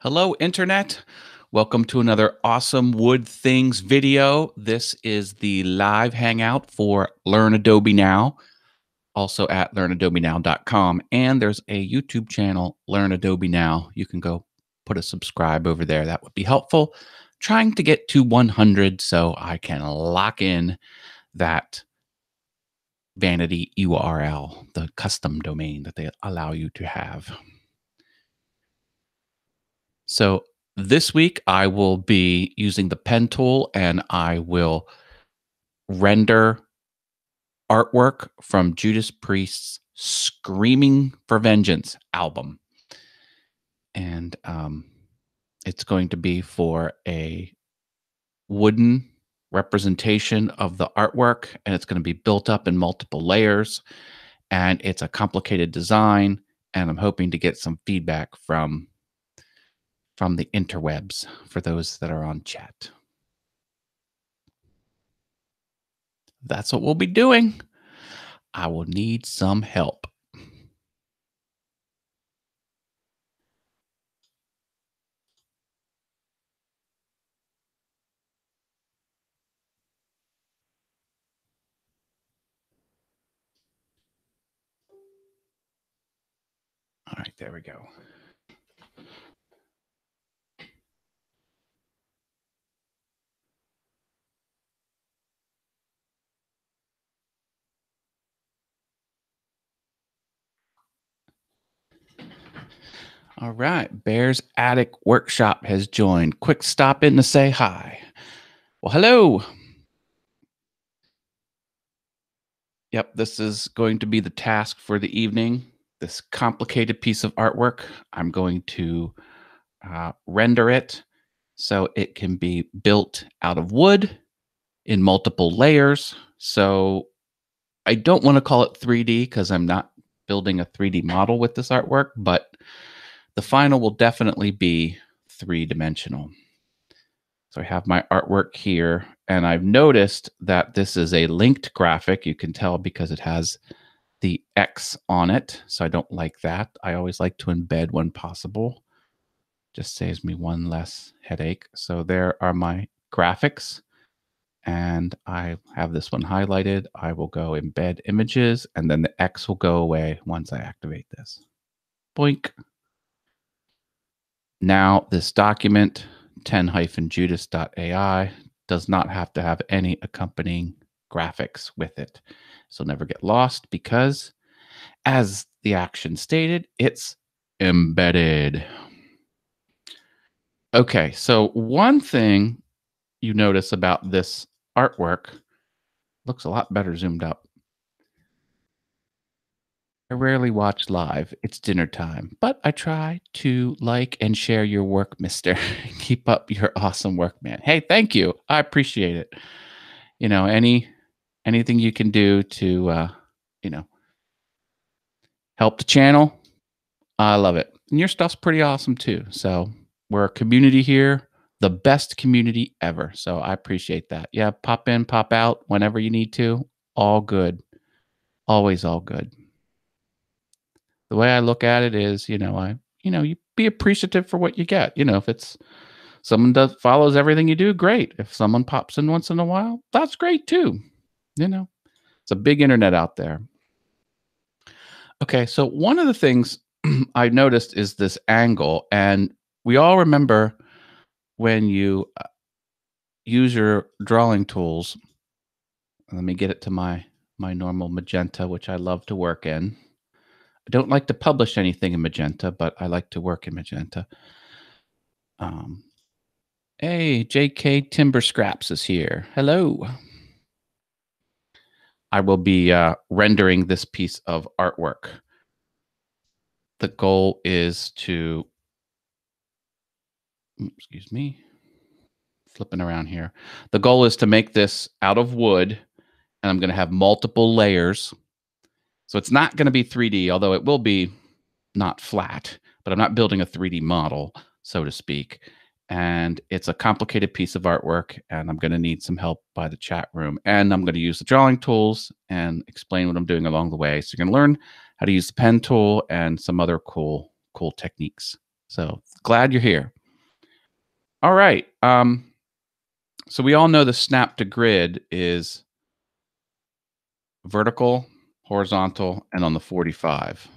Hello, Internet. Welcome to another awesome Wood Things video. This is the live hangout for Learn Adobe Now, also at learnadobenow.com. And there's a YouTube channel, Learn Adobe Now. You can go put a subscribe over there. That would be helpful. Trying to get to 100 so I can lock in that vanity URL, the custom domain that they allow you to have. So this week I will be using the pen tool and I will render artwork from Judas Priest's Screaming for Vengeance album. And it's going to be for a wooden representation of the artwork, and it's going to be built up in multiple layers. And it's a complicated design, and I'm hoping to get some feedback from the interwebs for those that are on chat. That's what we'll be doing. I will need some help. All right, there we go. All right, Bear's Attic Workshop has joined. Quick stop in to say hi. Well, hello. Yep, this is going to be the task for the evening. This complicated piece of artwork, I'm going to render it so it can be built out of wood in multiple layers. So I don't want to call it 3D because I'm not building a 3D model with this artwork, but the final will definitely be three-dimensional. So I have my artwork here, and I've noticed that this is a linked graphic. You can tell because it has the X on it, so I don't like that. I always like to embed when possible. Just saves me one less headache. So there are my graphics, and I have this one highlighted. I will go embed images, and then the X will go away once I activate this. Boink. Now this document, 10-judas.ai, does not have to have any accompanying graphics with it. So never get lost because, as the action stated, it's embedded. Okay, so one thing you notice about this artwork, looks a lot better zoomed up. I rarely watch live. It's dinner time, but I try to like and share your work, mister. Keep up your awesome work, man. Hey, thank you. I appreciate it. You know, anything you can do to help the channel, I love it. And your stuff's pretty awesome too. So we're a community here, the best community ever. So I appreciate that. Yeah, pop in, pop out whenever you need to. All good. Always all good. The way I look at it is, you be appreciative for what you get. If it's someone follows everything you do, great. If someone pops in once in a while, that's great too. It's a big internet out there. Okay, so one of the things I noticed is this angle, and we all remember when you use your drawing tools. Let me get it to my normal magenta, which I love to work in. I don't like to publish anything in magenta, but I like to work in magenta. Hey, JK Timber Scraps is here. Hello. I will be rendering this piece of artwork. The goal is to, excuse me, flipping around here. The goal is to make this out of wood, and I'm going to have multiple layers. So it's not going to be 3D, although it will be not flat, but I'm not building a 3D model, so to speak. And it's a complicated piece of artwork, and I'm going to need some help by the chat room. And I'm going to use the drawing tools and explain what I'm doing along the way. So you're going to learn how to use the pen tool and some other cool techniques. So glad you're here. All right. So we all know the snap to grid is vertical, horizontal, and on the 45.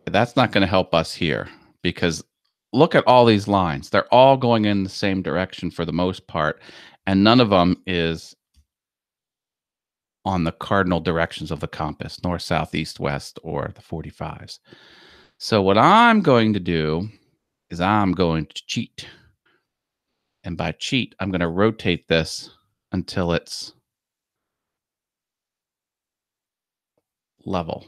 That's not going to help us here because look at all these lines. They're all going in the same direction for the most part, and none of them is on the cardinal directions of the compass, north, south, east, west, or the 45s. So what I'm going to do is I'm going to cheat. And by cheat, I'm going to rotate this until it's level.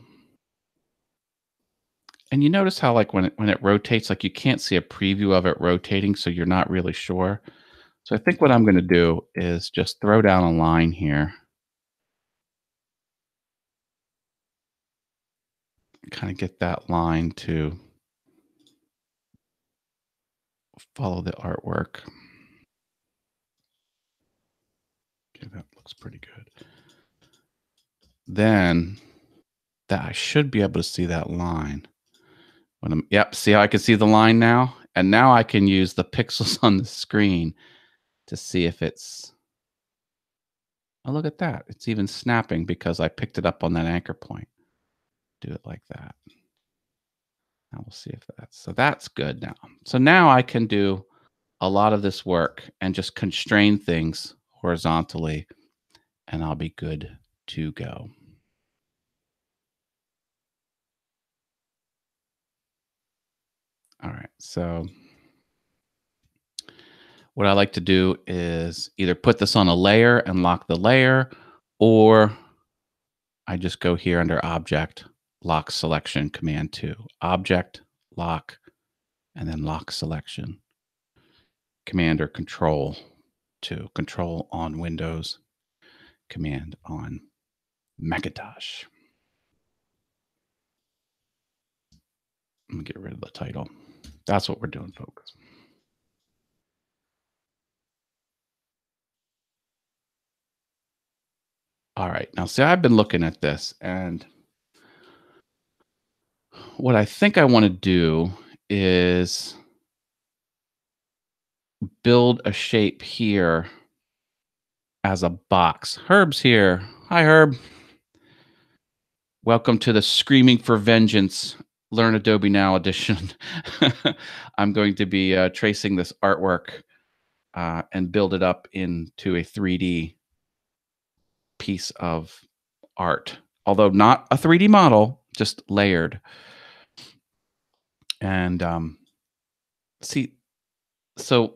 And you notice how like when it rotates, like you can't see a preview of it rotating, so you're not really sure. So I think what I'm going to do is just throw down a line here, kind of get that line to follow the artwork. Okay, that looks pretty good. Then that I should be able to see that line. When yep, see how I can see the line now? And now I can use the pixels on the screen to see if it's, oh, look at that. It's even snapping because I picked it up on that anchor point. Do it like that. Now we'll see if that's, so that's good now. So now I can do a lot of this work and just constrain things horizontally, and I'll be good to go. All right, so what I like to do is either put this on a layer and lock the layer, or I just go here under Object, Lock Selection, Command 2. Object, Lock, and then Lock Selection. Command or Control 2. Control on Windows, Command on Macintosh. Let me get rid of the title. That's what we're doing, folks. All right. Now, see, I've been looking at this, and what I think I want to do is build a shape here as a box. Herb's here. Hi, Herb. Welcome to the Screaming for Vengeance Learn Adobe Now edition. I'm going to be tracing this artwork and build it up into a 3D piece of art, although not a 3D model, just layered. And see, so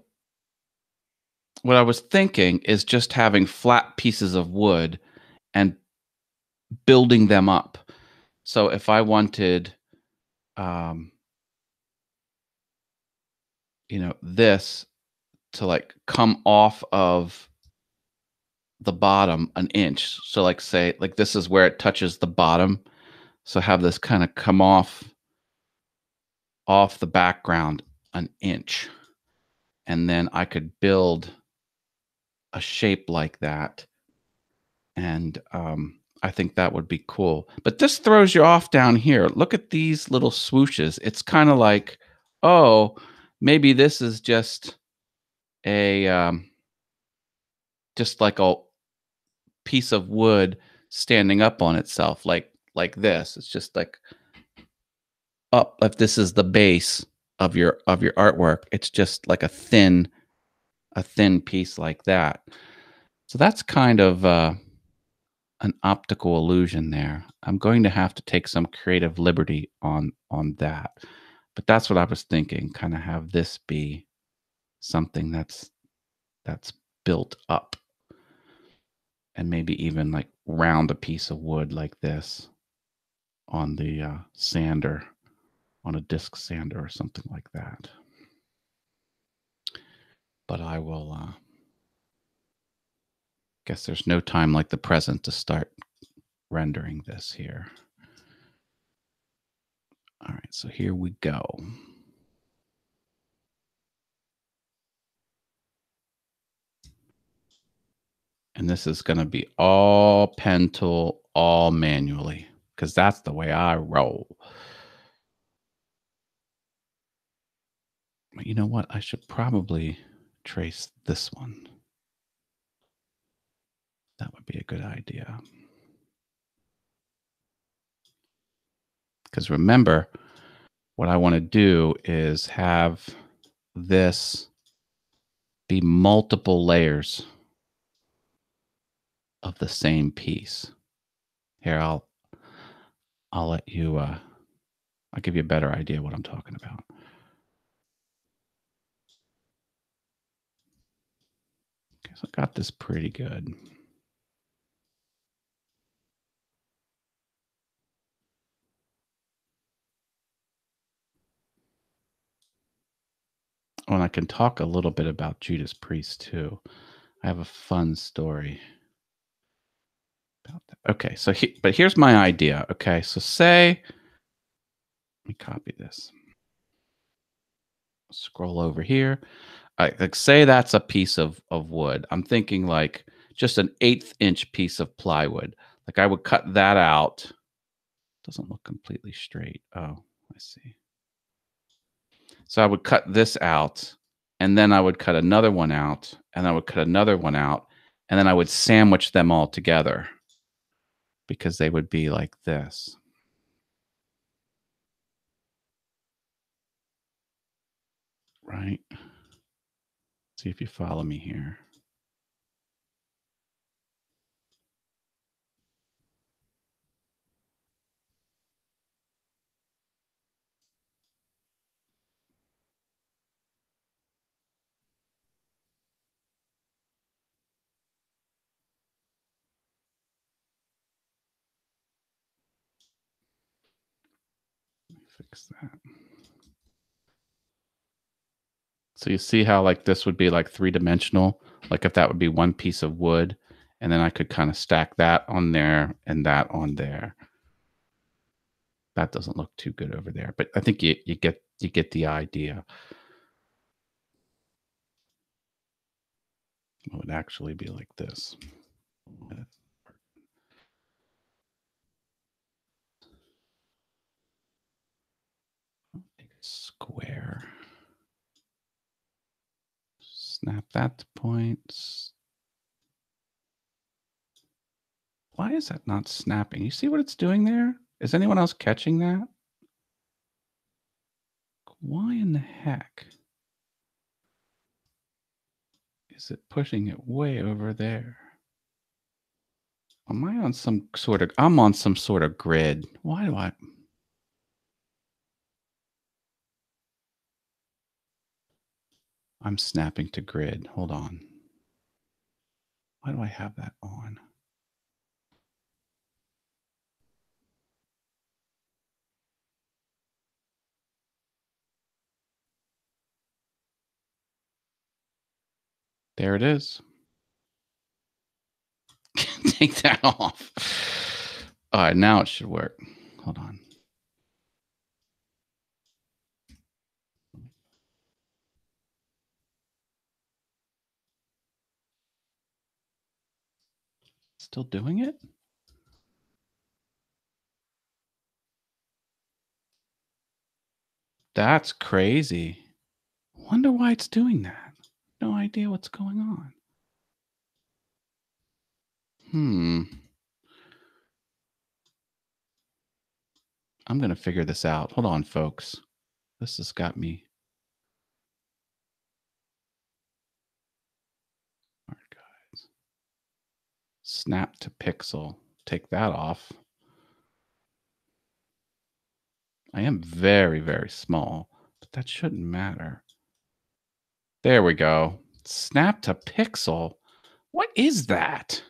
what I was thinking is just having flat pieces of wood and building them up. So if I wanted, this to like come off of the bottom an inch. So like say, like this is where it touches the bottom. So have this kind of come off the background an inch. And then I could build a shape like that. And I think that would be cool. But this throws you off down here. Look at these little swooshes. It's kind of like, oh, maybe this is just a just like a piece of wood standing up on itself, like this. It's just like up. If this is the base of your artwork, it's just like a thin piece like that. So that's kind of an optical illusion there. I'm going to have to take some creative liberty on that. But that's what I was thinking, kind of have this be something that's built up, and maybe even like round a piece of wood like this on the sander, on a disc sander or something like that. But I will guess there's no time like the present to start rendering this here. All right, so here we go. And this is going to be all pen tool, all manually, because that's the way I roll. You know what? I should probably trace this one. That would be a good idea. Because remember, what I want to do is have this be multiple layers of the same piece. Here, I'll let you I'll give you a better idea what I'm talking about. Okay, so I got this pretty good. Oh, and I can talk a little bit about Judas Priest too. I have a fun story about that. Okay, so but here's my idea. Okay, so say, let me copy this. Scroll over here. Like say that's a piece of wood. I'm thinking like just an 1/8 inch piece of plywood. Like I would cut that out. Doesn't look completely straight. Oh, I see. So I would cut this out, and then I would cut another one out, and I would cut another one out, and then I would sandwich them all together because they would be like this, right? See if you follow me here. Let me fix that. So you see how like this would be like three-dimensional? Like if that would be one piece of wood, and then I could kind of stack that on there and that on there. That doesn't look too good over there, but I think you get the idea. It would actually be like this. Make a square. Snap that to points. Why is that not snapping? You see what it's doing there? Is anyone else catching that? Why in the heck is it pushing it way over there? Am I on some sort of, I'm on some sort of grid. Why do I'm snapping to grid. Hold on. Why do I have that on? There it is. Take that off. All right, now it should work. Hold on. Still doing it? That's crazy. Wonder why it's doing that. No idea what's going on. Hmm. I'm going to figure this out. Hold on, folks. This has got me. All right, guys. Snap to pixel. Take that off. I am very, very small, but that shouldn't matter. There we go. Snap to pixel. What is that?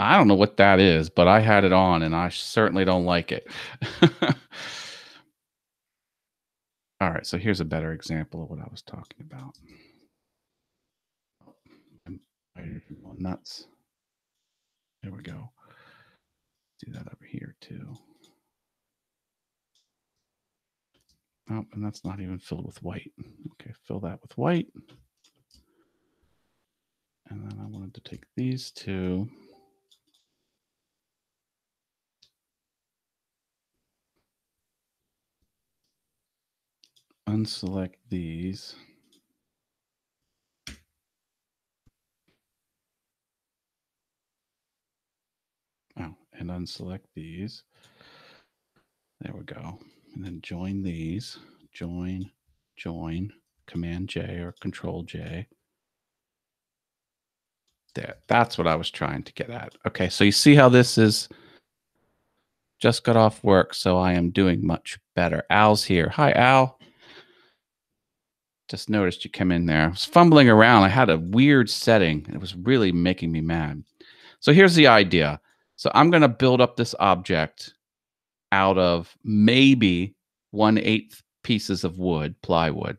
I don't know what that is, but I had it on and I certainly don't like it. All right, so here's a better example of what I was talking about. I'm going nuts. There we go. Do that over here too. Oh, and that's not even filled with white. Okay, fill that with white. And then I wanted to take these two. unselect these. Oh, and unselect these. There we go. And then join these. Join, join, Command J or Control J. There. That's what I was trying to get at. Okay, so you see how this is just got off work, so I am doing much better. Al's here. Hi, Al. Just noticed you came in there. I was fumbling around. I had a weird setting. It was really making me mad. So here's the idea. So I'm going to build up this object out of maybe 1/8 pieces of wood, plywood.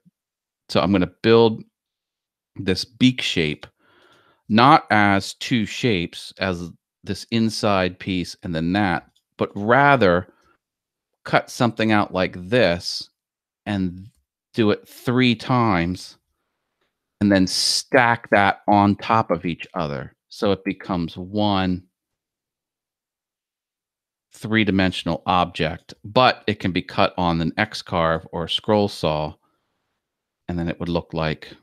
So I'm going to build this beak shape, not as two shapes, as this inside piece and then that, but rather cut something out like this and do it 3 times and then stack that on top of each other. So it becomes one three-dimensional object, but it can be cut on an X-carve or a scroll saw, and then it would look like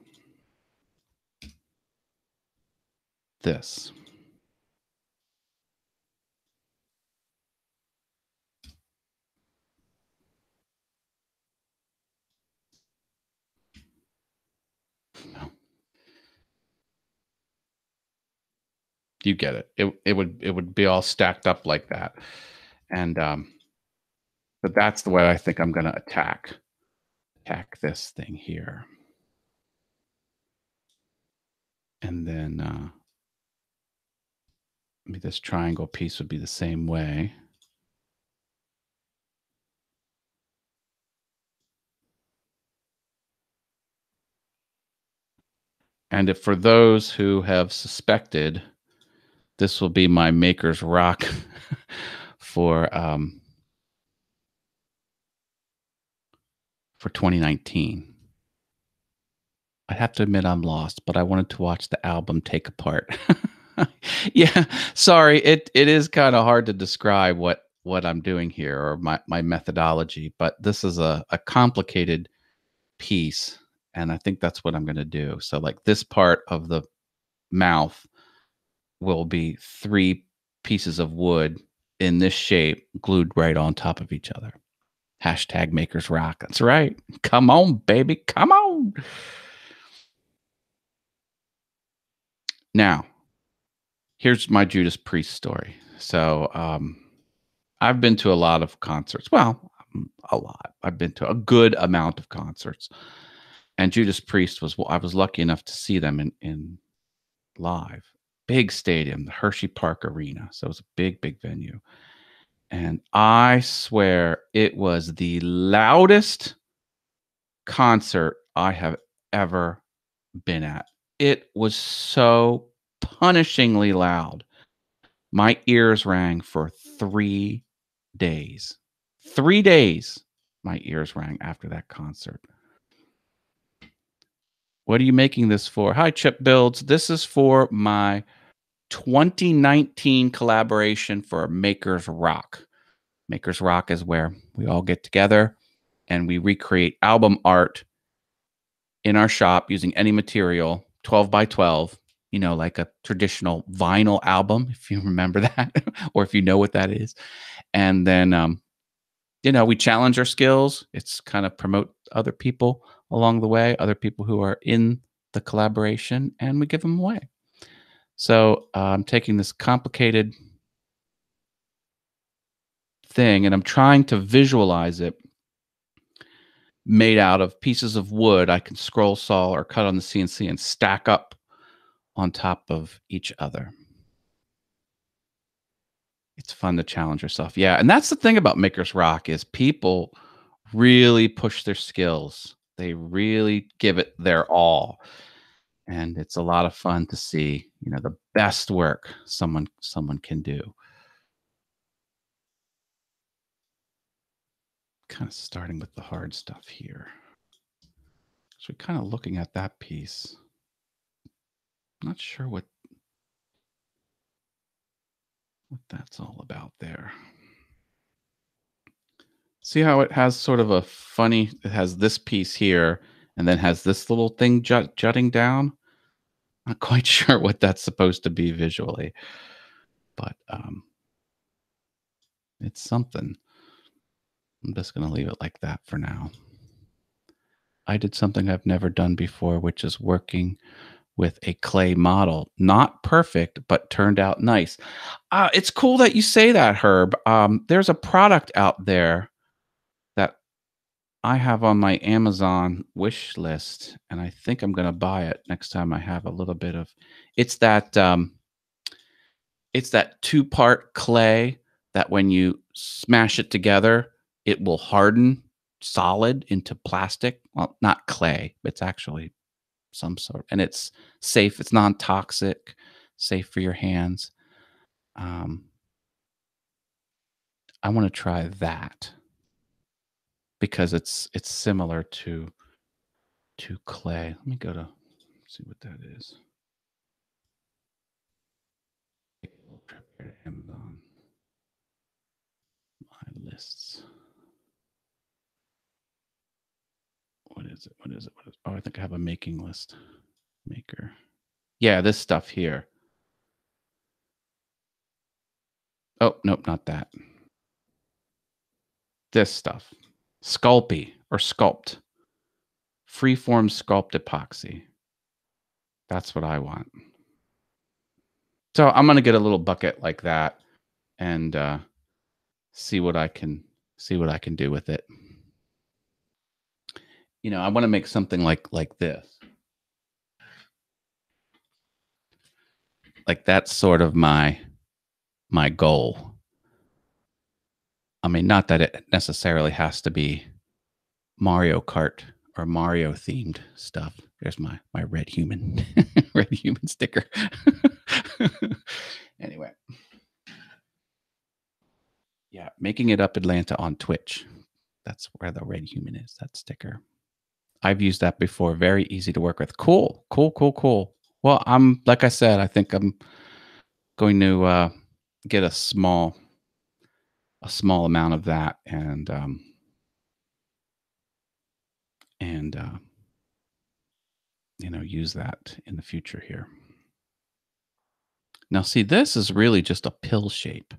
this. You get it. It would be all stacked up like that. And but that's the way I think I'm gonna attack this thing here. And then maybe this triangle piece would be the same way. And if for those who have suspected, this will be my Maker's Rock for 2019. I have to admit I'm lost, but I wanted to watch the album take apart. Yeah, sorry. It is kind of hard to describe what I'm doing here or my methodology, but this is a complicated piece, and I think that's what I'm going to do. So like this part of the mouth will be 3 pieces of wood in this shape glued right on top of each other. Hashtag Makers Rock. That's right. Come on, baby. Come on. Now, here's my Judas Priest story. So, I've been to a lot of concerts. Well, a lot. I've been to a good amount of concerts. And Judas Priest I was lucky enough to see them in live. Big stadium, the Hershey Park Arena. So it was a big, big venue. And I swear it was the loudest concert I have ever been at. It was so punishingly loud. My ears rang for 3 days. 3 days, my ears rang after that concert. What are you making this for? Hi, Chip Builds. This is for my 2019 collaboration for Makers Rock. Makers Rock is where we all get together and we recreate album art in our shop using any material, 12 by 12, like a traditional vinyl album, if you remember that, or if you know what that is. And then, we challenge our skills. It's kind of promote other people along the way, other people who are in the collaboration, and we give them away. So I'm taking this complicated thing and I'm trying to visualize it made out of pieces of wood I can scroll saw or cut on the CNC and stack up on top of each other. It's fun to challenge yourself. Yeah, and that's the thing about Makers Rock is people really push their skills. They really give it their all. And it's a lot of fun to see, the best work someone can do. Kind of starting with the hard stuff here. So we're kind of looking at that piece. Not sure what that's all about there. See how it has sort of a funny it has this piece here and then has this little thing jutting down? Not quite sure what that's supposed to be visually, but, it's something. I'm just gonna leave it like that for now. I did something I've never done before, which is working with a clay model. Not perfect, but turned out nice. It's cool that you say that, Herb. There's a product out there that I have on my Amazon wish list, and I think I'm gonna buy it next time I have a little bit of it's that, it's that two-part clay that when you smash it together, it will harden solid into plastic. Well, not clay, it's actually some sort and it's safe, it's non-toxic, safe for your hands. Um, I wanna try that because it's similar to clay. Let me go to see what that is. Take a little trip here to Amazon. My lists. What is it? What is it? What is Oh, I think I have a making list. Maker. Yeah, this stuff here. Oh, nope, not that. This stuff. Sculpey or Sculpt. Freeform Sculpt epoxy. That's what I want. So I'm gonna get a little bucket like that and see what I can do with it. I want to make something like this. Like that's sort of my goal. I mean, not that it necessarily has to be Mario Kart or Mario themed stuff. There's my red human, red human sticker. Anyway, yeah, making it up Atlanta on Twitch. That's where the red human is. That sticker. I've used that before. Very easy to work with. Cool, cool, cool, cool. Well, I'm like I said. I think I'm going to get a small amount of that and use that in the future here. Now, see, this is really just a pill shape.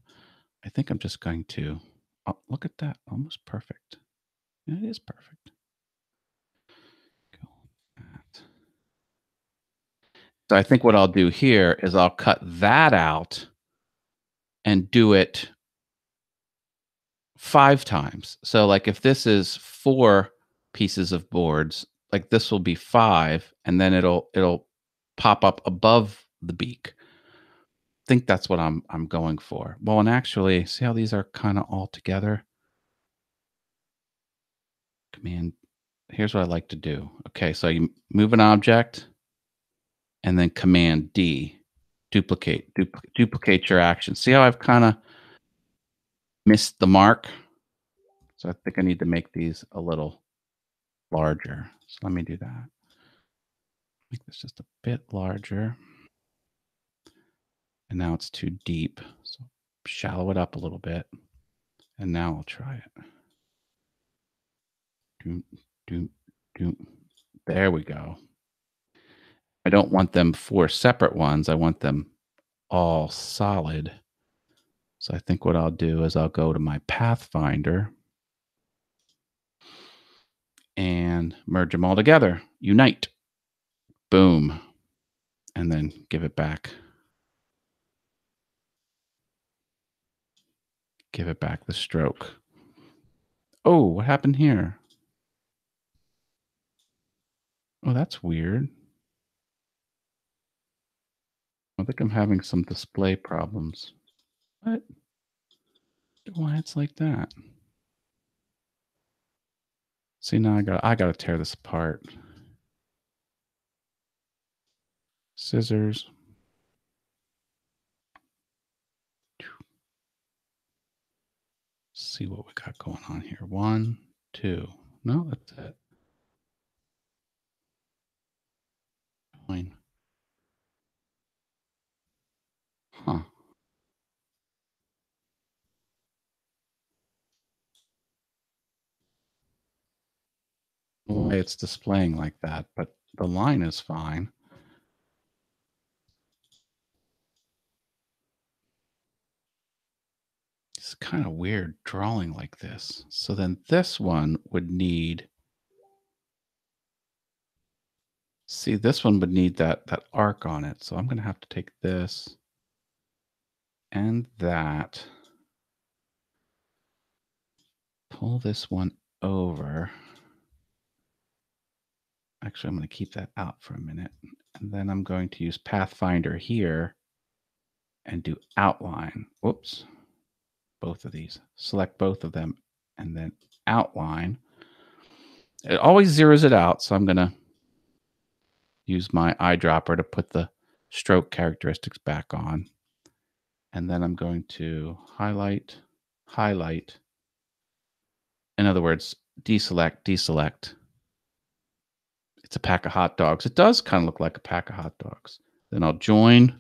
I think I'm just going to oh, look at that, almost perfect. It is perfect. Go that. So I think what I'll do here is I'll cut that out and do it 5 times. So, like, if this is 4 pieces of boards, like, this will be 5, and then it'll pop up above the beak. Think that's what I'm going for. Well, and actually, see how these are kinda all together? Command Here's what I like to do. Okay, so you move an object and then Command D, duplicate your action. See how I've kinda missed the mark? So I think I need to make these a little larger. So let me do that. Make this just a bit larger. And now it's too deep. So shallow it up a little bit. And now I'll try it. Doom, doom, doom. There we go. I don't want them 4 separate ones. I want them all solid. So I think what I'll do is I'll go to my Pathfinder and merge them all together. Unite. Boom. And then give it back. Give it back the stroke. Oh, what happened here? Oh, that's weird. I think I'm having some display problems. What? Why it's like that? See, now I gotta tear this apart. Scissors. See what we got going on here. 1, 2. No, that's it. Fine. Huh. why it's displaying like that, but the line is fine. It's kind of weird drawing like this. So then this one would need, see, this one would need that arc on it. So I'm going to have to take this and that, pull this one over. Actually, I'm going to keep that out for a minute. And then I'm going to use Pathfinder here and do outline. Whoops. Both of these. Select both of them and then outline. It always zeroes it out, so I'm going to use my eyedropper to put the stroke characteristics back on. And then I'm going to highlight. In other words, deselect. It's a pack of hot dogs. It does kind of look like a pack of hot dogs. Then I'll join,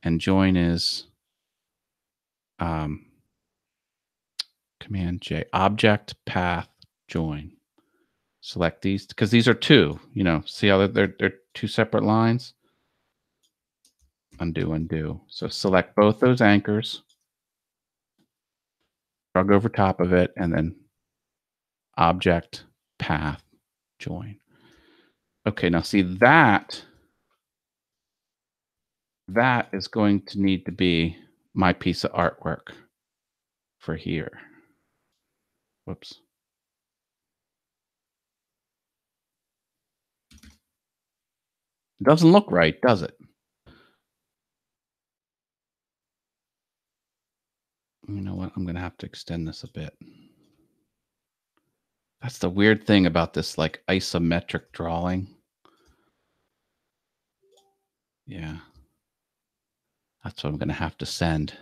and join is Command J, object path join. Select these because these are two. See how they're two separate lines. Undo. So select both those anchors. Drag over top of it, and then object path join. Okay, now see that is going to need to be my piece of artwork for here. Whoops. It doesn't look right, does it? You know what? I'm going to have to extend this a bit. That's the weird thing about this like isometric drawing. Yeah. That's what I'm going to have to send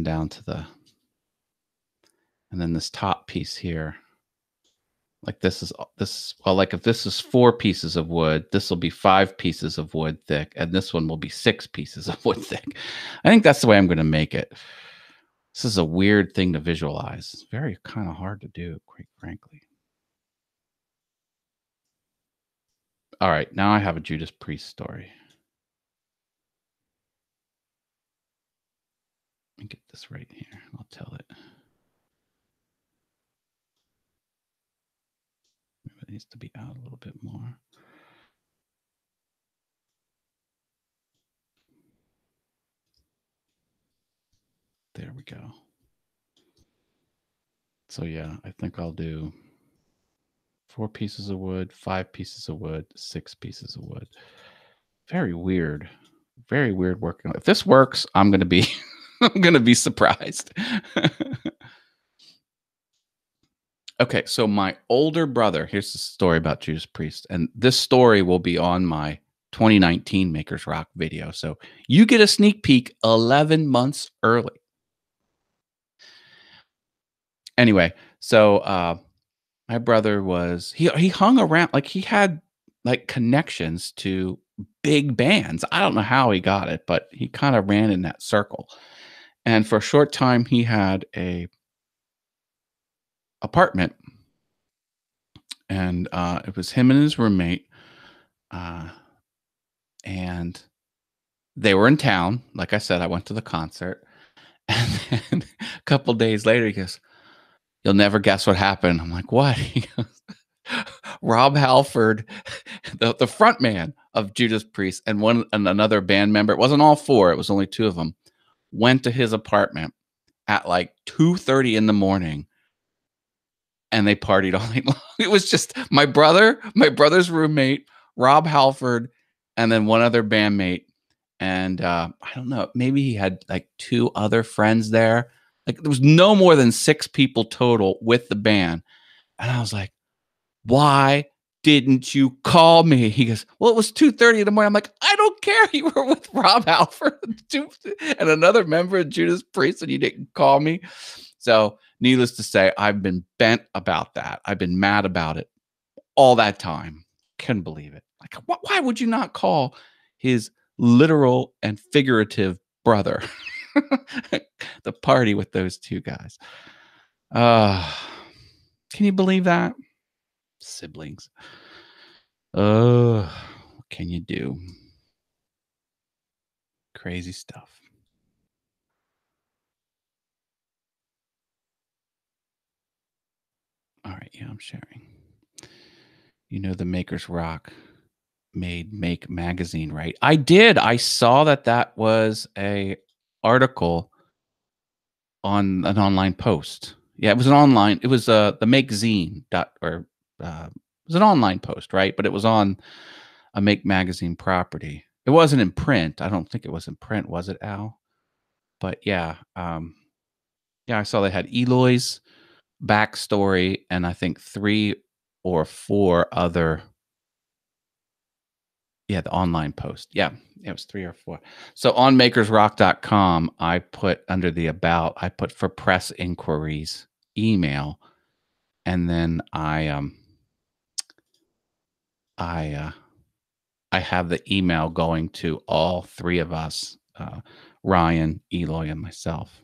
down to the, and then this top piece here. Like this, well, like if this is 4 pieces of wood, this will be 5 pieces of wood thick, and this one will be 6 pieces of wood thick. I think that's the way I'm going to make it. This is a weird thing to visualize. It's very kind of hard to do, quite frankly. All right, now I have a Judas Priest story. Let me get this right here. I'll tell it. Maybe it needs to be out a little bit more. There we go. So yeah, I think I'll do 4 pieces of wood, 5 pieces of wood, 6 pieces of wood. Very weird. Very weird working. If this works, I'm going to be I'm going to be surprised. Okay, so my older brother, here's the story about Judas Priest, and this story will be on my 2019 Makers Rock video. So you get a sneak peek 11 months early. Anyway, so my brother was he hung around, like he had like connections to big bands. I don't know how he got it, but he kind of ran in that circle. And for a short time he had a apartment, and it was him and his roommate, and they were in town. Like I said, I went to the concert, and then a couple days later he goes, "You'll never guess what happened." I'm like, "What?" He goes, Rob Halford, the front man of Judas Priest, and another band member. It wasn't all 4; it was only 2 of them. Went to his apartment at like 2:30 in the morning, and they partied all night long. It was just my brother's roommate, Rob Halford, and then one other bandmate. And I don't know, maybe he had like 2 other friends there. Like there was no more than 6 people total with the band. And I was like, "Why didn't you call me?" He goes, "Well, it was 2:30 in the morning." I'm like, "I don't care. You were with Rob Halford and another member of Judas Priest, and you didn't call me." So needless to say, I've been bent about that. I've been mad about it all that time. Couldn't believe it. Like, why would you not call his literal and figurative brother? The party with those 2 guys. Can you believe that? Siblings. Oh, what can you do? Crazy stuff. All right, yeah, I'm sharing. The Makers Rock made Make Magazine, right? I did. I saw that was a article on an online post. Yeah, it was an online. It was the Make Zine dot or it was an online post, right? But it was on a Make Magazine property. It wasn't in print. I don't think it was in print, was it, Al? But yeah, yeah, I saw they had Eloy's backstory and I think 3 or 4 other. Yeah, the online post. Yeah, it was 3 or 4. So on makersrock.com, I put under the about, I put for press inquiries, email, and then I, I have the email going to all 3 of us, Ryan, Eloy, and myself.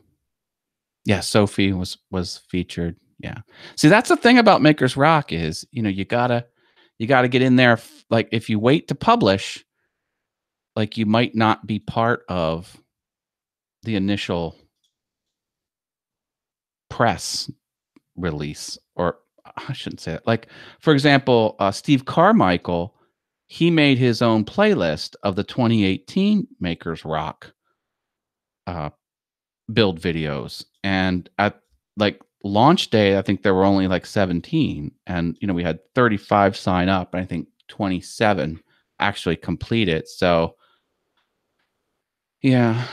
Yeah, Sophie was featured. Yeah. See, that's the thing about Makers Rock is, you gotta get in there. Like, if you wait to publish, like, you might not be part of the initial press release, or I shouldn't say it. Like, for example, Steve Carmichael, he made his own playlist of the 2018 Makers Rock uh, build videos, and at like launch day, I think there were only like 17, and we had 35 sign up, and I think 27 actually complete it. So yeah,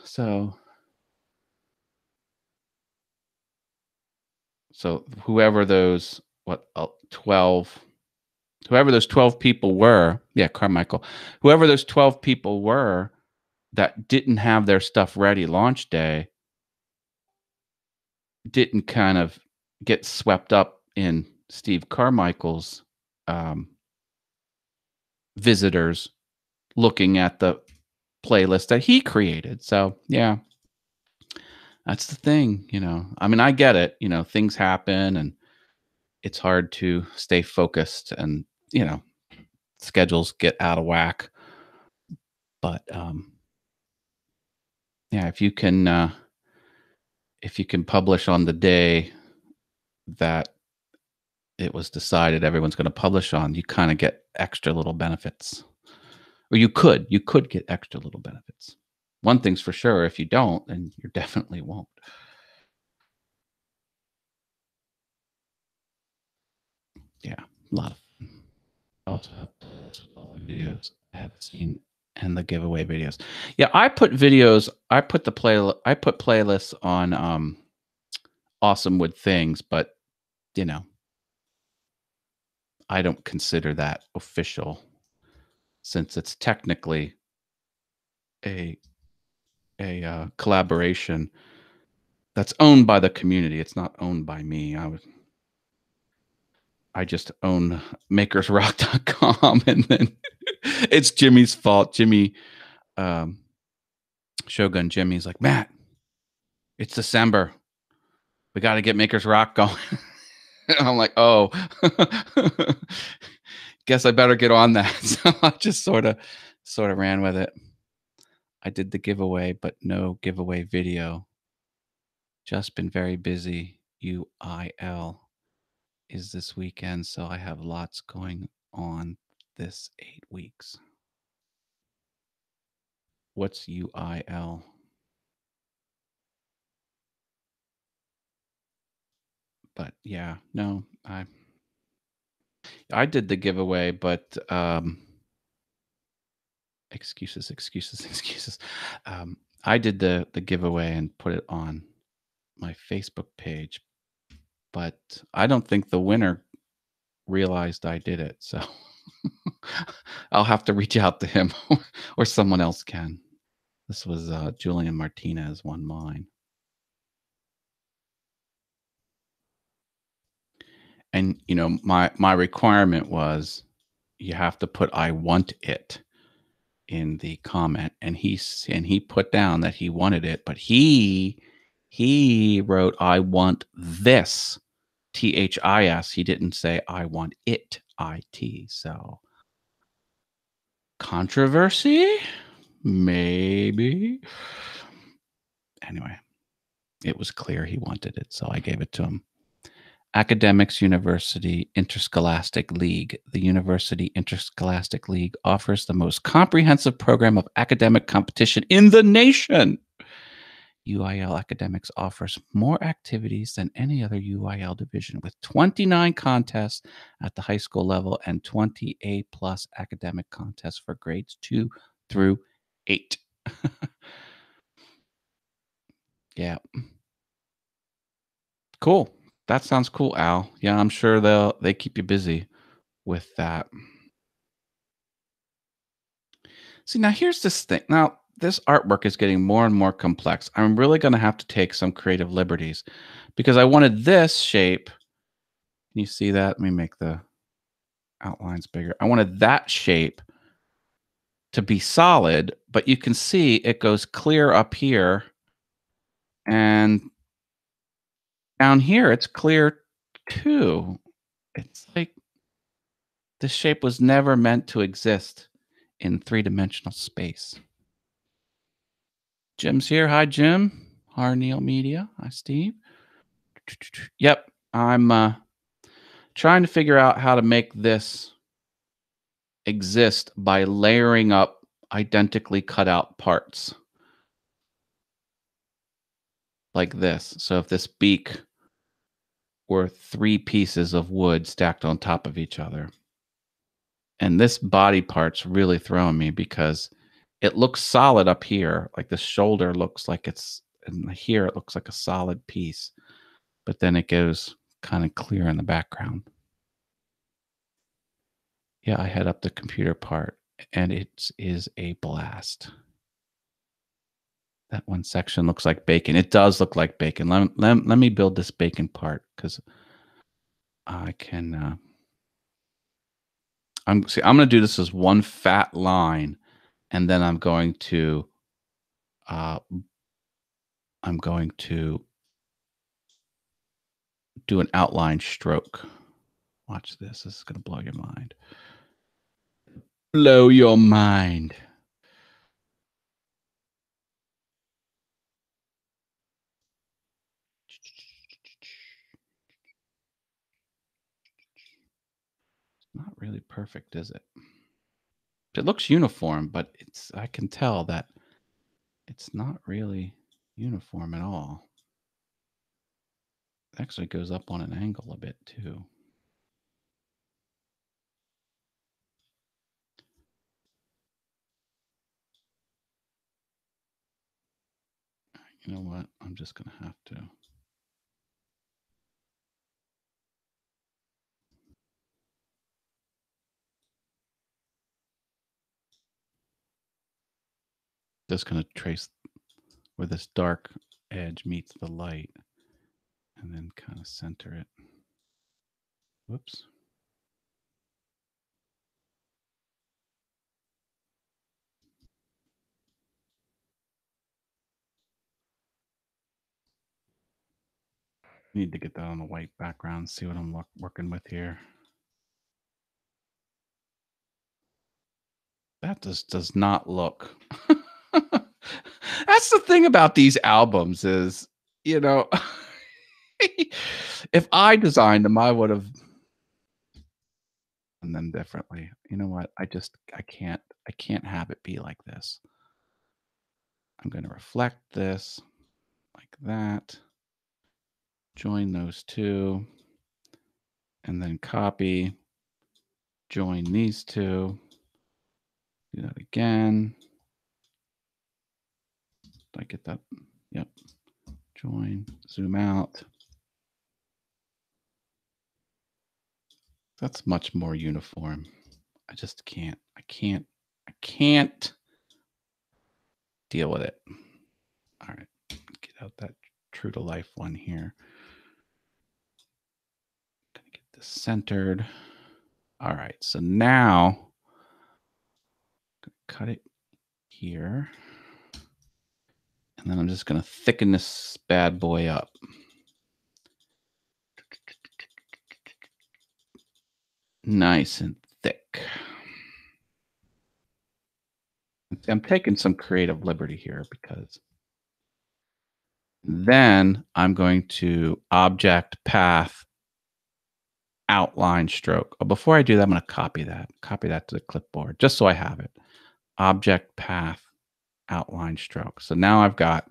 so whoever those 12 whoever those 12 people were, yeah, Carmichael, whoever those 12 people were that didn't have their stuff ready launch day, didn't kind of get swept up in Steve Carmichael's um, visitors looking at the playlist that he created. So, yeah, that's the thing. I mean, I get it. Things happen and it's hard to stay focused, and, schedules get out of whack. But yeah, if you can publish on the day that it was decided everyone's going to publish on, you kind of get extra little benefits. Or you could get extra little benefits. One thing's for sure, if you don't, then you definitely won't. Yeah, a lot of also have all the videos I have seen and the giveaway videos. Yeah, I put playlists on Awesome Wood Things, but you know, I don't consider that official since it's technically a collaboration that's owned by the community. It's not owned by me. I just own makersrock.com, and then it's Jimmy's fault. Um, Shogun Jimmy's like, Matt, it's December. We got to get Makers Rock going. And I'm like, oh, guess I better get on that. So I just sort of ran with it. I did the giveaway, but no giveaway video. Just been very busy. UIL is this weekend, so I have lots going on this 8 weeks. What's UIL? But yeah, no, I did the giveaway, but excuses, excuses, excuses. I did the giveaway and put it on my Facebook page, but I don't think the winner realized I did it. So I'll have to reach out to him or someone else can. This was Julian Martinez won mine. And my requirement was you have to put I want it in the comment, and he put down that he wanted it, but he wrote I want this THIS. He didn't say, I want it, IT. So, controversy? Maybe. Anyway, it was clear he wanted it, so I gave it to him. Academics University Interscholastic League. The University Interscholastic League offers the most comprehensive program of academic competition in the nation. UIL Academics offers more activities than any other UIL division, with 29 contests at the high school level and 20 A-plus academic contests for grades 2 through 8. Yeah. Cool. That sounds cool, Al. Yeah, I'm sure they keep you busy with that. See, now here's this thing. Now, this artwork is getting more and more complex. I'm really going to have to take some creative liberties because I wanted this shape. Can you see that? Let me make the outlines bigger. I wanted that shape to be solid, but you can see it goes clear up here, and down here it's clear too. It's like this shape was never meant to exist in three-dimensional space. Jim's here. Hi, Jim. Harneal Media. Hi, Steve. Yep, I'm trying to figure out how to make this exist by layering up identically cut out parts like this. So if this beak were 3 pieces of wood stacked on top of each other. And this body part's really throwing me because it looks solid up here. Like the shoulder looks like it's, and here it looks like a solid piece. But then it goes kind of clear in the background. Yeah, I had up the computer part, and it is a blast. That one section looks like bacon. It does look like bacon. Let me build this bacon part because I can. I'm going to do this as one fat line, and then I'm going to do an outline stroke. Watch this. This is going to blow your mind. Blow your mind. Not really perfect, is it? It looks uniform, but I can tell that it's not really uniform at all. It actually goes up on an angle a bit too. You know what? I'm just going to have to. Just going to trace where this dark edge meets the light and then kind of center it. Whoops. Need to get that on the white background, see what I'm working with here. That just does not look. That's the thing about these albums is, you know, if I designed them, I would have done them differently. You know what? I can't have it be like this. I'm going to reflect this like that. Join those two. And then copy. Join these two. Do that again. Did I get that? Yep. Join, zoom out. That's much more uniform. I just can't. I can't deal with it. All right. Get out that true to life one here. Gonna get this centered. All right. So now cut it here. And then I'm just going to thicken this bad boy up. nice and thick. I'm taking some creative liberty here because then I'm going to object path outline stroke. Oh, before I do that, I'm going to copy that to the clipboard just so I have it. Object path outline stroke. So now I've got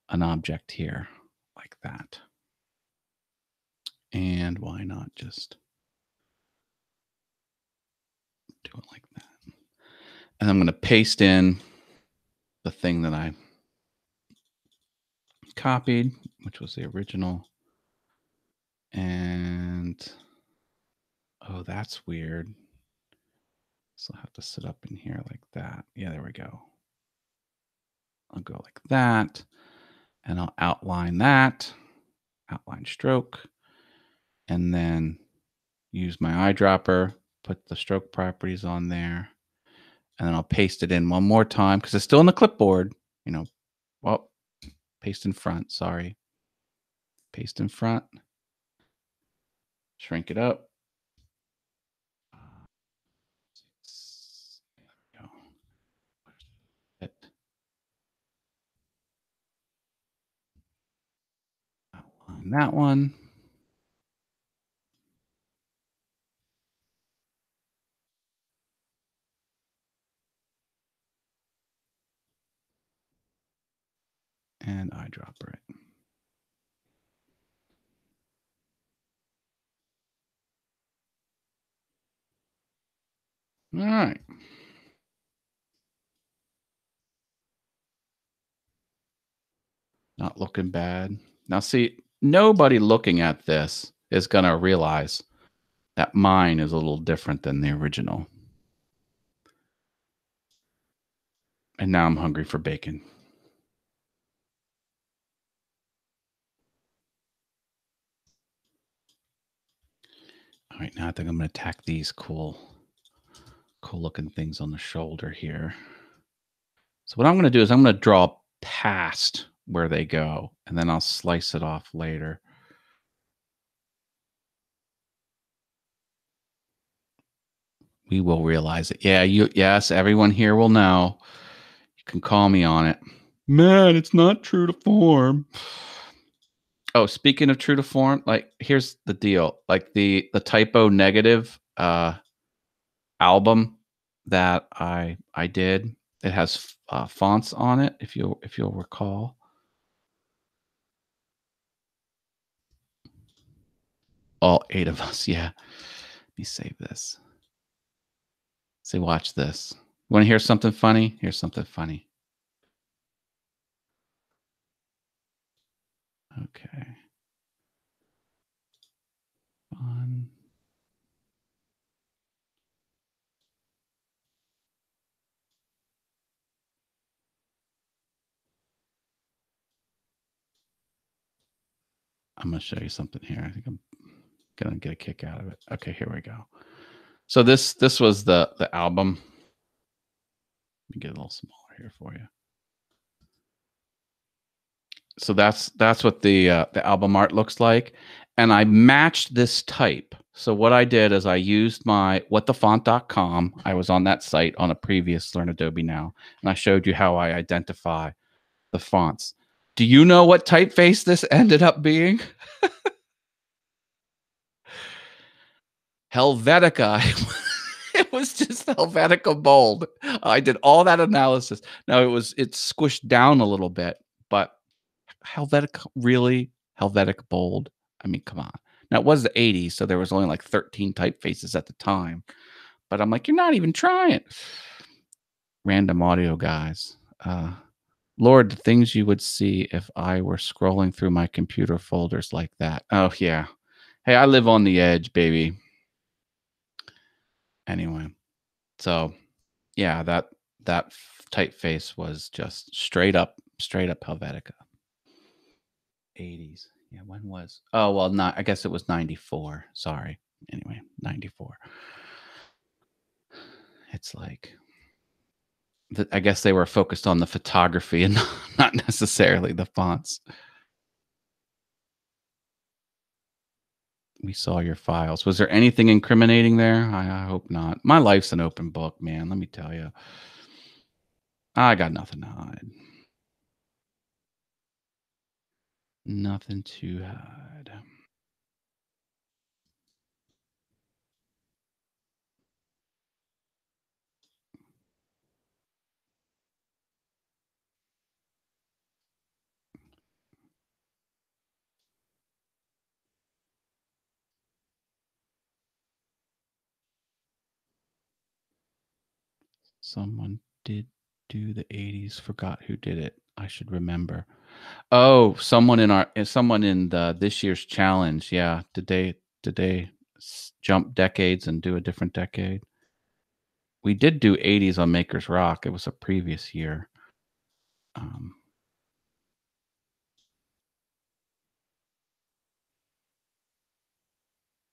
an object here like that. And why not just do it like that? And I'm going to paste in the thing that I copied, which was the original. And oh, that's weird. So I'll have to sit up in here like that. Yeah, there we go. I'll go like that. And I'll outline that, outline stroke, and then use my eyedropper, put the stroke properties on there, and then I'll paste it in one more time because it's still in the clipboard. You know, well, paste in front, sorry. Paste in front, shrink it up. Outline that one. And eyedropper it. All right. Not looking bad. Now, see, nobody looking at this is going to realize that mine is a little different than the original. And now I'm hungry for bacon. All right, now I think I'm going to tack these cool looking things on the shoulder here. So what I'm going to do is I'm going to draw past where they go, and then I'll slice it off later. We will realize it. Yeah, yes, everyone here will know. You can call me on it. Man, it's not true to form. Oh, speaking of true to form, like here's the deal. Like the typo negative album that I did, it has fonts on it if you'll recall. All 8 of us, yeah. Let me save this. See, watch this. Want to hear something funny? Here's something funny. Okay. Fun. I'm going to show you something here. I think I'm going to get a kick out of it. Okay, here we go. So this was the album. Let me get a little smaller here for you. So that's what the album art looks like, and I matched this type. So what I did is I used my whatthefont.com. I was on that site on a previous Learn Adobe Now, and I showed you how I identify the fonts. Do you know what typeface this ended up being? Helvetica. It was just Helvetica bold. I did all that analysis. Now it's squished down a little bit, but Helvetica, really? Helvetica bold? I mean, come on. Now it was the 80s, so there was only like 13 typefaces at the time. But I'm like, you're not even trying. Random audio guys. Lord, the things you would see if I were scrolling through my computer folders like that. Oh yeah. Hey, I live on the edge, baby. Anyway, so yeah, that typeface was just straight up Helvetica. 80s. Yeah, when was? Oh, well, not. I guess it was 94. Sorry. Anyway, 94. It's like I guess they were focused on the photography and not necessarily the fonts. We saw your files. Was there anything incriminating there? I hope not. My life's an open book, man, let me tell you. I got nothing to hide. Nothing to hide. Someone did do the '80s, forgot who did it. I should remember. Oh, someone in the this year's challenge, yeah. Did they jump decades and do a different decade? We did do '80s on Maker's Rock. It was a previous year. Um,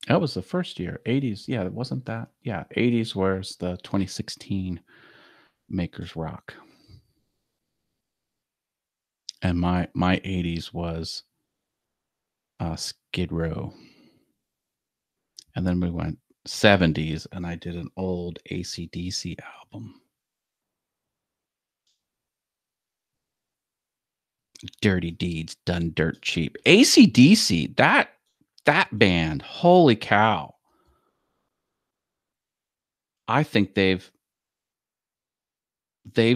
that was the first year. '80s, yeah, it wasn't that. Yeah, '80s was the 2016 Maker's Rock. And my '80s was Skid Row. And then we went '70s and I did an old AC/DC album. Dirty Deeds Done Dirt Cheap. AC/DC, that band, holy cow. I think they've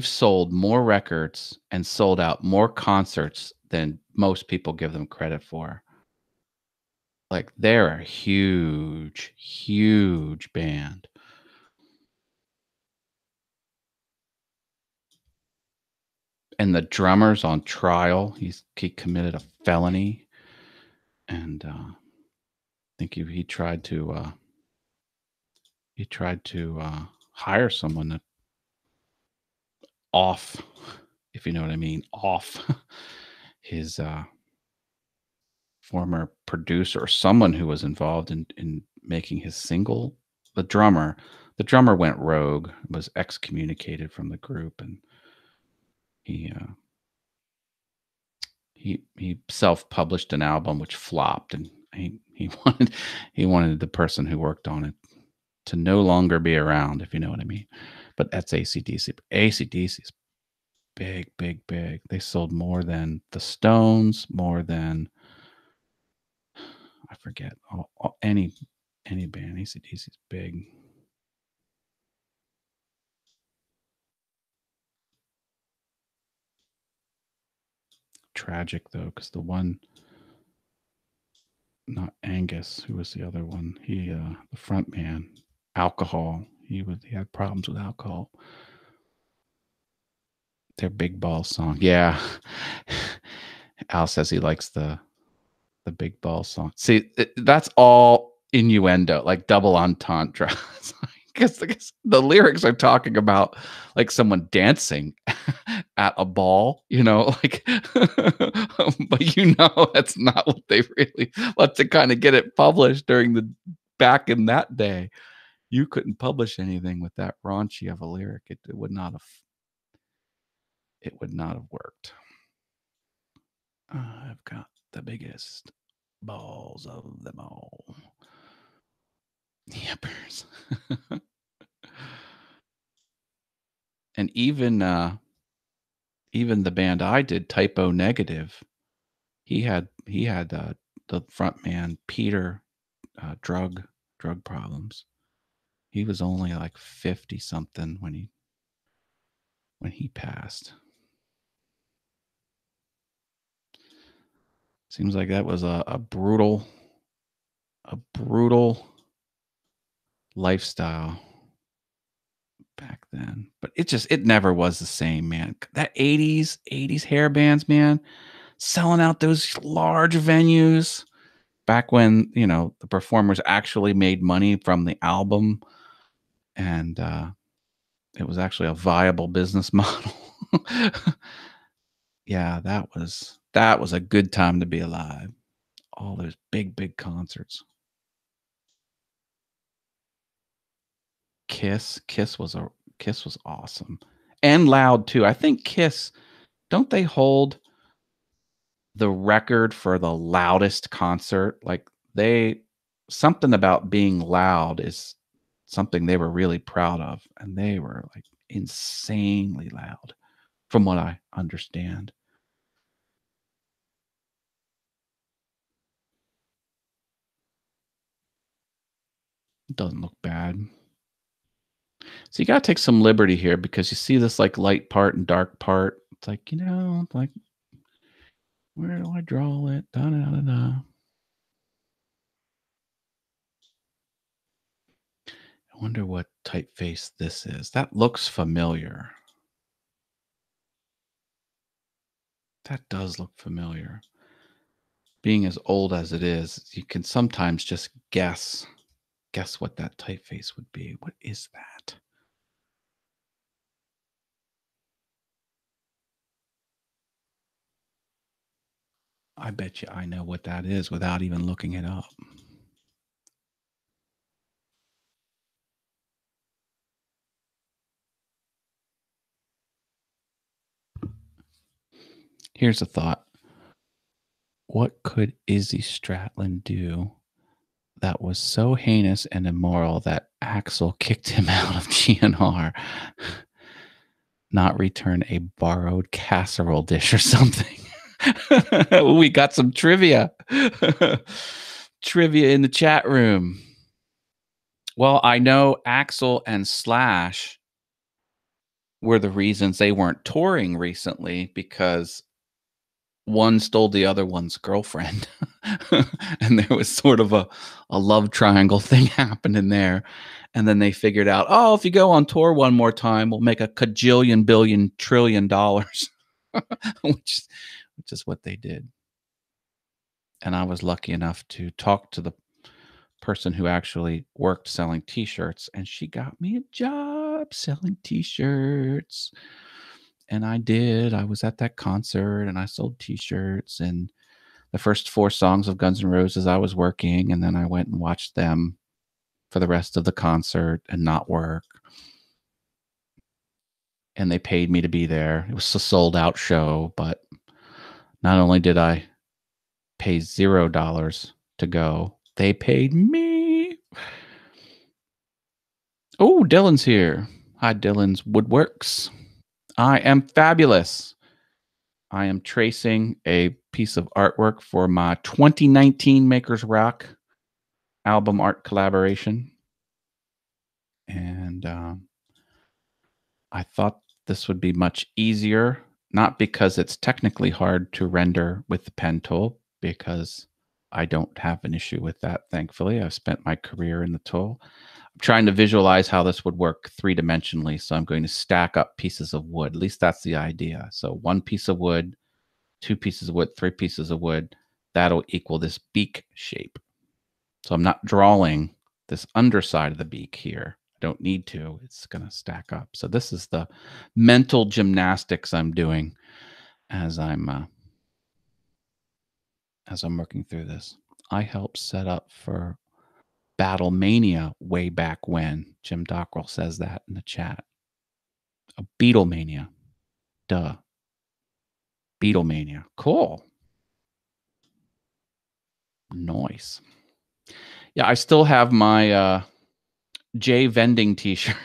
sold more records and sold out more concerts than most people give them credit for. Like, they're a huge, huge band. And the drummer's on trial. He committed a felony, and I think he tried to hire someone to off, if you know what I mean, off his former producer or someone who was involved in making his single. The drummer went rogue, was excommunicated from the group, and he he self-published an album which flopped, and he wanted the person who worked on it to no longer be around, if you know what I mean. But that's AC/DC. AC/DC is big, big, big. They sold more than the Stones, more than I forget any band. AC/DC is big. Tragic though, because the one, not Angus, who was the other one? The front man, alcohol. He had problems with alcohol. Their Big Ball song, yeah. Al says he likes the Big Ball song. See, that's all innuendo, like double entendre. Because the lyrics are talking about like someone dancing at a ball, like, but that's not what they really let to kind of get it published back in that day. You couldn't publish anything with that raunchy of a lyric. It would not have worked. I've got the biggest balls of them all. Yappers. And even the band I did, Typo Negative, he had the front man Peter, drug problems. He was only like 50 something when he passed. Seems like that was a brutal lifestyle back then. But it never was the same, man. That '80s hair bands, man, selling out those large venues back when, the performers actually made money from the album, and it was actually a viable business model. Yeah, that was a good time to be alive. All those big, big concerts. Kiss was awesome. And loud too. I think Kiss, don't they hold the record for the loudest concert? Like, they something about being loud is something they were really proud of, and they were, like, insanely loud from what I understand. It doesn't look bad. So you gotta take some liberty here because you see this, like, light part and dark part. It's like, like, where do I draw it? Da da da da. I wonder what typeface this is. That looks familiar. That does look familiar. Being as old as it is, you can sometimes just guess what that typeface would be. What is that? I bet you I know what that is without even looking it up. Here's a thought. What could Izzy Stratland do that was so heinous and immoral that Axel kicked him out of GNR? Not return a borrowed casserole dish or something. We got some trivia. Trivia in the chat room. Well, I know Axel and Slash were the reasons they weren't touring recently because one stole the other one's girlfriend. And there was sort of a love triangle thing happening there. And then they figured out, oh, if you go on tour one more time, we'll make a cajillion, billion, trillion dollars, which, which is what they did. And I was lucky enough to talk to the person who actually worked selling t-shirts, and she got me a job selling t-shirts. And I did. I was at that concert and I sold t-shirts, and the first 4 songs of Guns N' Roses I was working, and then I went and watched them for the rest of the concert and not work. And they paid me to be there. It was a sold out show, but not only did I pay $0 to go, they paid me. Oh, Dylan's here. Hi, Dylan's Woodworks. I am fabulous. I am tracing a piece of artwork for my 2019 Makers Rock album art collaboration. And I thought this would be much easier, not because it's technically hard to render with the pen tool, because I don't have an issue with that, thankfully. I've spent my career in the tool. I'm trying to visualize how this would work three-dimensionally, so I'm going to stack up pieces of wood. At least that's the idea. So 1 piece of wood, 2 pieces of wood, 3 pieces of wood. That'll equal this beak shape. So I'm not drawing this underside of the beak here. I don't need to. It's going to stack up. So this is the mental gymnastics I'm doing as I'm working through this. I helped set up for Battlemania way back when. Jim Dockrell says that in the chat. A Beatlemania. Duh. Beatlemania. Cool. Nice. Yeah, I still have my Jay Vending t-shirt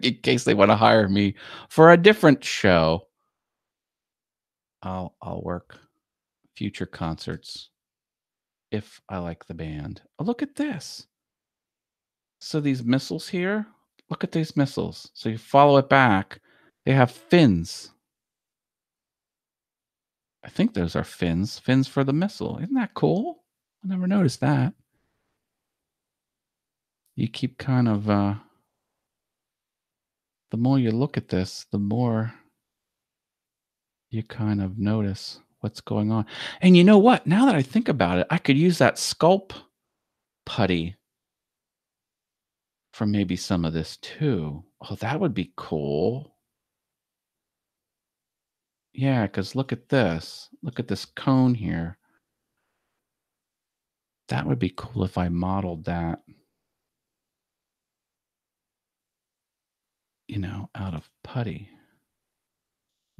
in case they want to hire me for a different show. I'll work future concerts if I like the band. Oh, look at this. So these missiles here, look at these missiles. So you follow it back, they have fins. I think those are fins for the missile. Isn't that cool? I never noticed that. You keep kind of the more you look at this, the more you kind of notice what's going on. And you know what? Now that I think about it, I could use that sculpt putty for maybe some of this too. Oh, that would be cool. Yeah, because look at this. Look at this cone here. That would be cool if I modeled that, out of putty.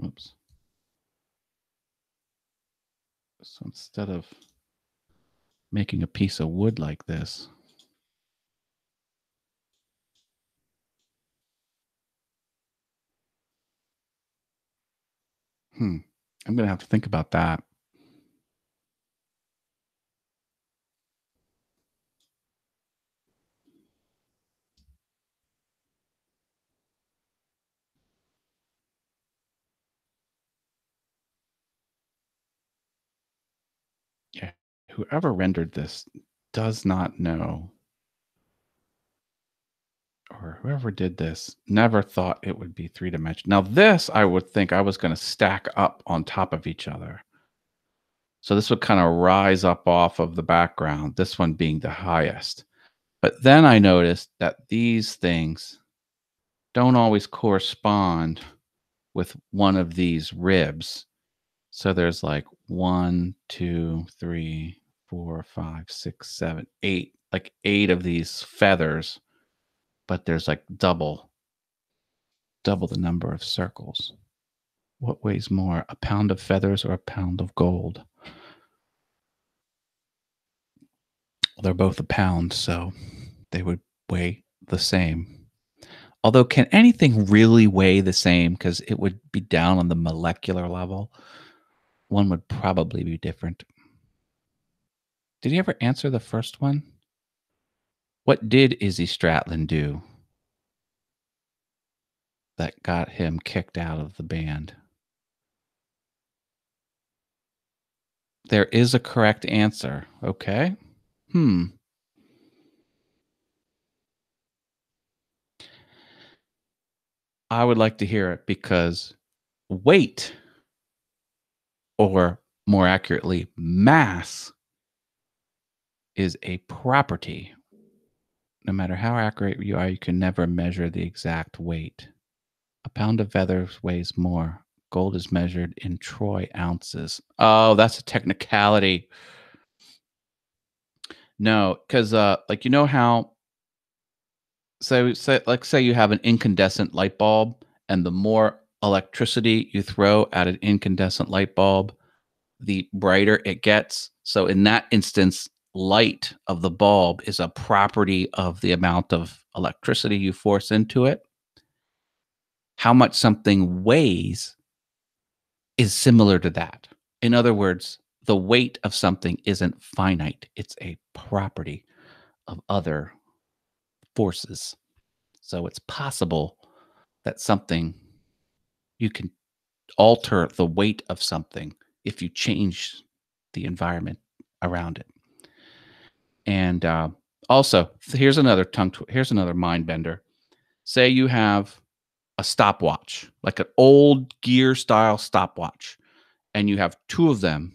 Oops. So instead of making a piece of wood like this. Hmm. I'm gonna have to think about that. Yeah. Whoever rendered this does not know, or whoever did this never thought it would be three-dimensional. Now, this I would think I was gonna stack up on top of each other. So this would kind of rise up off of the background, this one being the highest. But then I noticed that these things don't always correspond with one of these ribs. So there's like one, two, three, four, five, six, seven, eight, like eight of these feathers, but there's like double the number of circles. What weighs more, a pound of feathers or a pound of gold? They're both a pound, so they would weigh the same. Although, can anything really weigh the same? Because it would be down on the molecular level. One would probably be different. Did he ever answer the first one? What did Izzy Stradlin do that got him kicked out of the band? There is a correct answer. Okay. Hmm. I would like to hear it because weight, or more accurately, mass, is a property. No matter how accurate you are, you can never measure the exact weight. A pound of feathers weighs more. Gold is measured in troy ounces. Oh, that's a technicality. No, because like, you know how, say you have an incandescent light bulb, and the more electricity you throw at an incandescent light bulb, the brighter it gets. So in that instance, light of the bulb is a property of the amount of electricity you force into it. How much something weighs is similar to that. In other words, the weight of something isn't finite, it's a property of other forces. So it's possible that something, you can alter the weight of something if you change the environment around it. And also, here's another mind bender. Say you have a stopwatch, like an old gear style stopwatch, and you have two of them.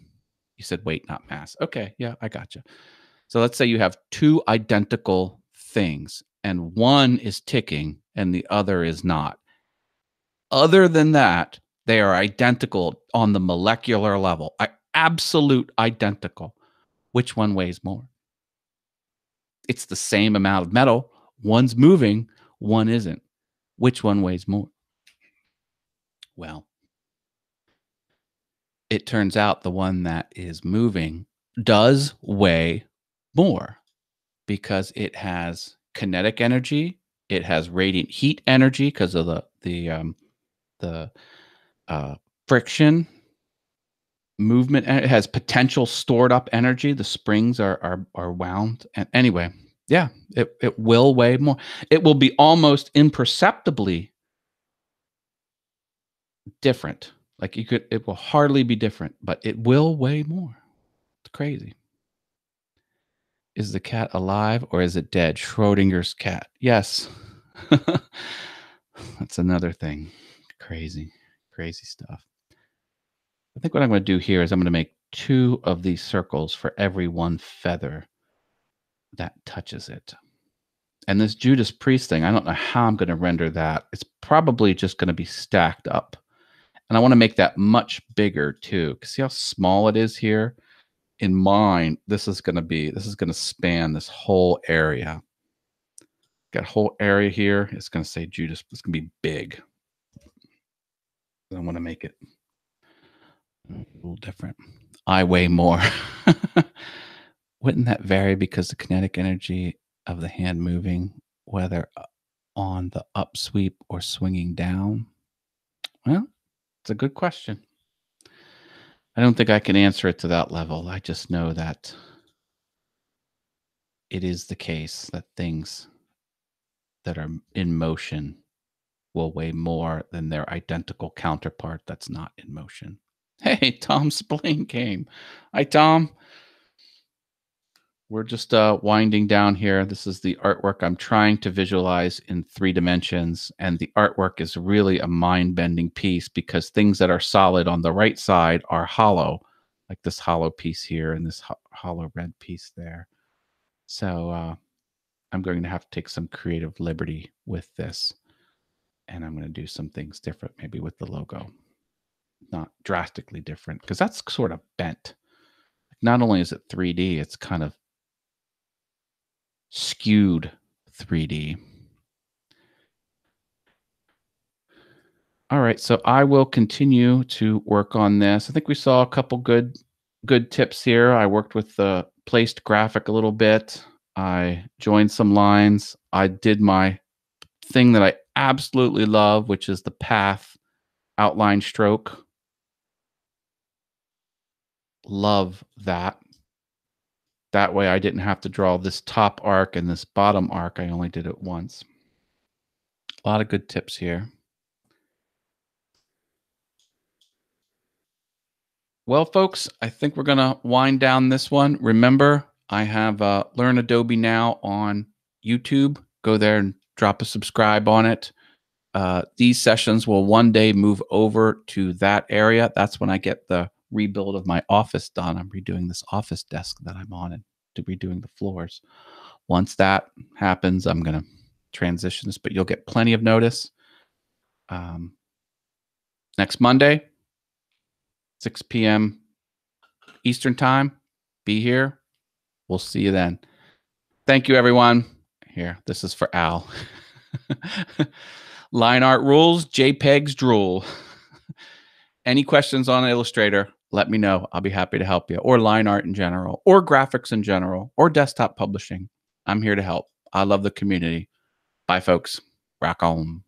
You said weight, not mass. Okay, yeah, I got you. So let's say you have two identical things, and one is ticking and the other is not. Other than that, they are identical on the molecular level, absolute identical. Which one weighs more? It's the same amount of metal. One's moving, one isn't. Which one weighs more? Well, it turns out the one that is moving does weigh more because it has kinetic energy, it has radiant heat energy because of the uh, friction movement, and it has potential stored up energy. The springs are wound, and anyway, yeah, it will weigh more. It will be almost imperceptibly different. Like, it will hardly be different, but it will weigh more. It's crazy. Is the cat alive or is it dead? Schrodinger's cat. Yes. That's another thing. Crazy, crazy stuff. I think what I'm going to do here is I'm going to make two of these circles for every one feather that touches it. And this Judas Priest thing, I don't know how I'm going to render that. It's probably just going to be stacked up. And I want to make that much bigger too. See how small it is here? In mine, this is going to span this whole area. Got a whole area here. It's going to say Judas. It's going to be big. I want to make it a little different. I weigh more. Wouldn't that vary because the kinetic energy of the hand moving, whether on the upsweep or swinging down? Well, it's a good question. I don't think I can answer it to that level. I just know that it is the case that things that are in motion will weigh more than their identical counterpart that's not in motion. Hey, Tom Spillane came. Hi, Tom. We're just winding down here. This is the artwork I'm trying to visualize in 3 dimensions. And the artwork is really a mind bending piece because things that are solid on the right side are hollow, like this hollow piece here and this hollow red piece there. So I'm going to have to take some creative liberty with this. And I'm going to do some things different, maybe with the logo. Not drastically different because that's sort of bent. Not only is it 3D, it's kind of skewed 3D. All right, so I will continue to work on this. I think we saw a couple good tips here. I worked with the placed graphic a little bit. I joined some lines. I did my thing that I absolutely love, which is the path outline stroke. Love that. That way I didn't have to draw this top arc and this bottom arc. I only did it once. A lot of good tips here. Well, folks, I think we're going to wind down this one. Remember, I have Learn Adobe Now on YouTube. Go there and drop a subscribe on it. These sessions will one day move over to that area. That's when I get the rebuild of my office done. I'm redoing this office desk that I'm on and redoing the floors. Once that happens, I'm going to transition this, but you'll get plenty of notice. Next Monday, 6 p.m. Eastern Time. Be here. We'll see you then. Thank you, everyone. Here, this is for Al. Line art rules, JPEGs drool. Any questions on Illustrator, let me know. I'll be happy to help you. Or line art in general, or graphics in general, or desktop publishing. I'm here to help. I love the community. Bye, folks. Rock on.